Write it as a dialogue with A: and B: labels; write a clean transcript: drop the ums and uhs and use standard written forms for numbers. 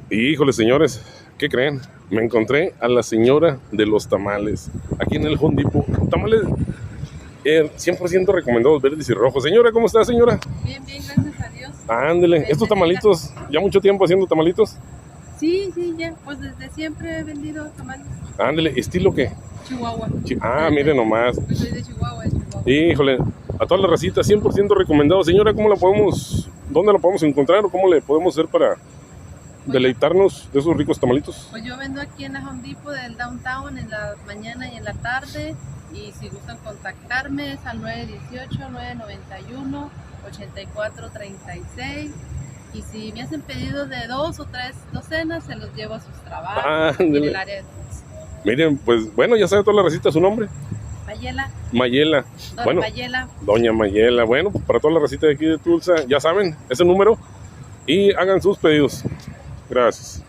A: Híjole, señores, ¿qué creen? Me encontré a la señora de los tamales, aquí en el Home Depot. Tamales 100% recomendados, verdes y rojos. Señora, ¿cómo está, señora?
B: Bien, bien, gracias a Dios.
A: Ándele, estos tamalitos, ya mucho tiempo haciendo tamalitos.
B: Sí, sí, ya, pues desde siempre he vendido tamales.
A: Ándele, ¿estilo qué?
B: Chihuahua.
A: Mire nomás.
B: Pues soy de Chihuahua, de Chihuahua.
A: Híjole, a toda la racita, 100% recomendado. Señora, ¿dónde la podemos encontrar o cómo le podemos hacer para deleitarnos de esos ricos tamalitos?
B: Pues yo vendo aquí en la Home Depot del Downtown en la mañana y en la tarde. Y si gustan contactarme es al 918-991-8436. Y si me hacen pedido de 2 o 3 docenas, se los llevo a sus trabajos en el área de Tulsa.
A: Miren, pues bueno, ya sabe toda la racita su nombre.
B: Mayela.
A: Mayela.
B: Doña Mayela.
A: Doña Mayela. Bueno, pues para toda la racita de aquí de Tulsa, ya saben, ese número y hagan sus pedidos. Gracias.